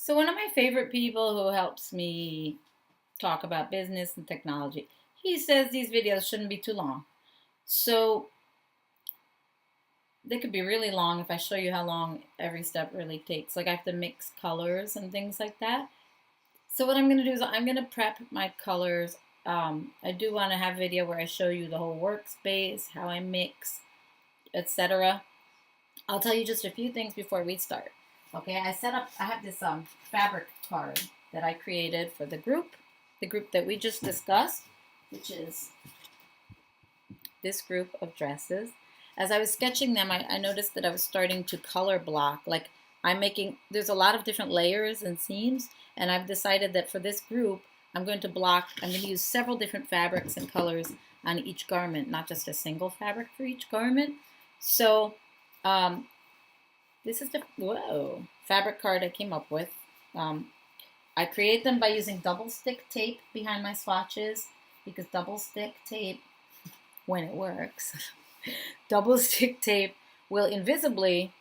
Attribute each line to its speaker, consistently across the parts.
Speaker 1: So one of my favorite people who helps me talk about business and technology, he says these videos shouldn't be too long. So they could be really long if I show you how long every step really takes. Like I have to mix colors and things like that. So what I'm going to do is I'm going to prep my colors. I do want to have a video where I show you the whole workspace, how I mix, etc. I'll tell you just a few things before we start. Okay, I have this fabric card that I created for the group that we just discussed, which is this group of dresses. As I was sketching them, I noticed that I was starting to color block. Like there's a lot of different layers and seams, and I've decided that for this group, I'm going to use several different fabrics and colors on each garment, not just a single fabric for each garment. So this is the fabric card I came up with. I create them by using double stick tape behind my swatches because double stick tape, when it works, double stick tape will invisibly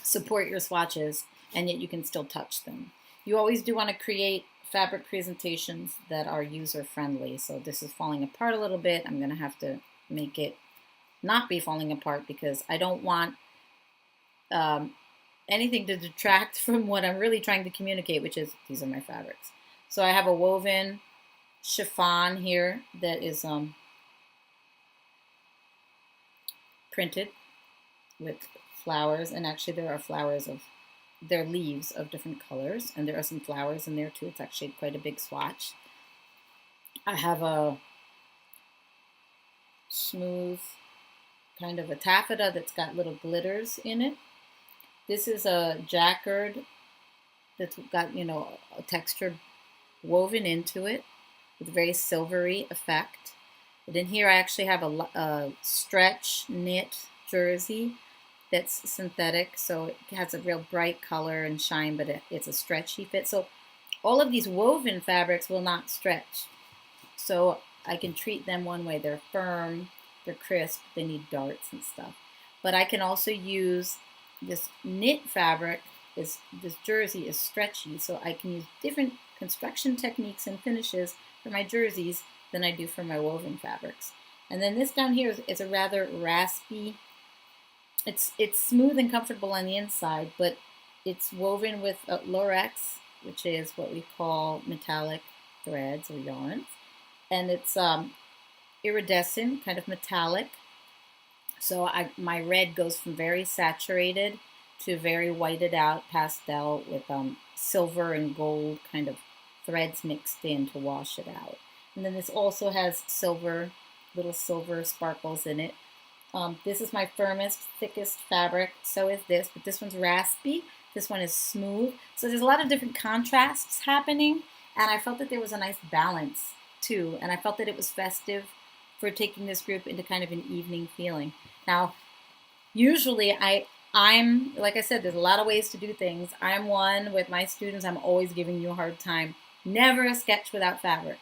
Speaker 1: support your swatches and yet you can still touch them. You always do want to create fabric presentations that are user friendly. So this is falling apart a little bit. I'm going to have to make it not be falling apart because I don't want anything to detract from what I'm really trying to communicate, which is these are my fabrics. So I have a woven chiffon here that is printed with flowers, and actually there are leaves of different colors, and there are some flowers in there too. It's actually quite a big swatch. I have a smooth kind of a taffeta that's got little glitters in it. This is a jacquard that's got, a texture woven into it with a very silvery effect. But in here I actually have a stretch knit jersey that's synthetic, so it has a real bright color and shine, but it's a stretchy fit. So all of these woven fabrics will not stretch. So I can treat them one way. They're firm, they're crisp, they need darts and stuff. But I can also use this knit fabric. This jersey is stretchy, so I can use different construction techniques and finishes for my jerseys than I do for my woven fabrics. And then this down here is a rather raspy. It's smooth and comfortable on the inside, but it's woven with Lorex, which is what we call metallic threads or yarns, and it's iridescent, kind of metallic. So my red goes from very saturated to very whited out pastel with silver and gold kind of threads mixed in to wash it out. And then this also has little silver sparkles in it. This is my firmest, thickest fabric. So is this, but this one's raspy. This one is smooth. So there's a lot of different contrasts happening, and I felt that there was a nice balance too. And I felt that it was festive for taking this group into kind of an evening feeling. Now, usually I'm, like I said, there's a lot of ways to do things. I'm one with my students, I'm always giving you a hard time. Never a sketch without fabric.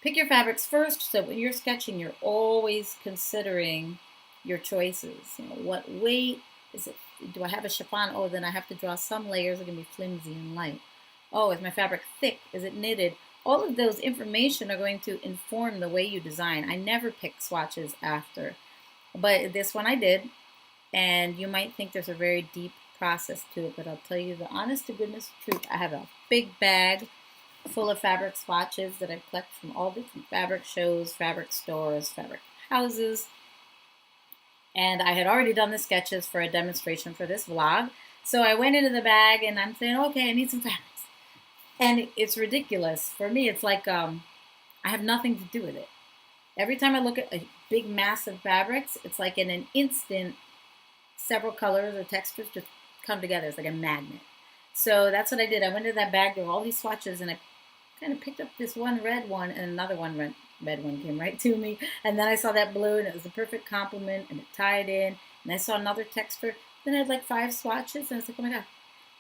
Speaker 1: Pick your fabrics first, so when you're sketching, you're always considering your choices. What weight is it? Do I have a chiffon? Oh, then I have to draw some layers that are going to be flimsy and light. Oh, is my fabric thick? Is it knitted? All of those information are going to inform the way you design. I never pick swatches after, but this one I did, and you might think there's a very deep process to it, but I'll tell you the honest to goodness truth. I have a big bag full of fabric swatches that I've collected from all different fabric shows, fabric stores, fabric houses, and I had already done the sketches for a demonstration for this vlog. So I went into the bag and I'm saying, okay, I need some fabrics. And it's ridiculous. For me, it's like I have nothing to do with it. Every time I look at a big mass of fabrics, it's like in an instant, several colors or textures just come together. It's like a magnet. So that's what I did. I went into that bag, there were all these swatches, and I kind of picked up this one red one, and another one red one came right to me. And then I saw that blue, and it was a perfect complement, and it tied in. And I saw another texture. Then I had like 5 swatches, and I was like, oh my God,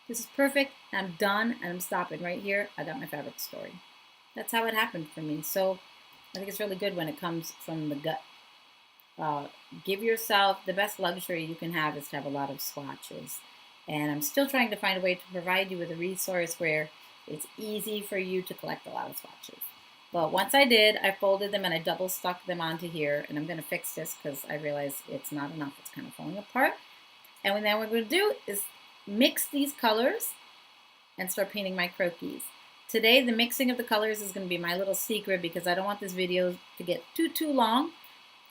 Speaker 1: this is perfect. I'm done, and I'm stopping right here. I got my fabric story. That's how it happened for me. So I think it's really good when it comes from the gut. Give yourself the best luxury you can have is to have a lot of swatches. And I'm still trying to find a way to provide you with a resource where it's easy for you to collect a lot of swatches. But once I did, I folded them and I double stuck them onto here. And I'm going to fix this because I realize it's not enough. It's kind of falling apart. And then what we're going to do is mix these colors and start painting my croquis. Today, the mixing of the colors is going to be my little secret because I don't want this video to get too long.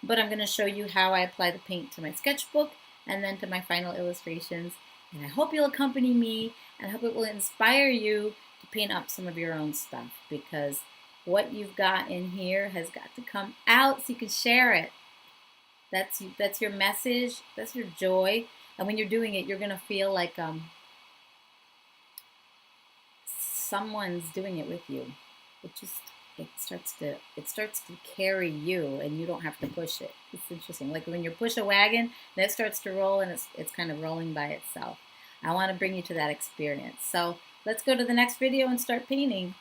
Speaker 1: But I'm going to show you how I apply the paint to my sketchbook and then to my final illustrations. And I hope you'll accompany me, and I hope it will inspire you to paint up some of your own stuff, because what you've got in here has got to come out so you can share it. That's your message, that's your joy. And when you're doing it, you're going to feel like someone's doing it with you. It starts to carry you, and you don't have to push it. It's interesting. Like when you push a wagon, then it starts to roll, and it's kind of rolling by itself. I want to bring you to that experience. So let's go to the next video and start painting.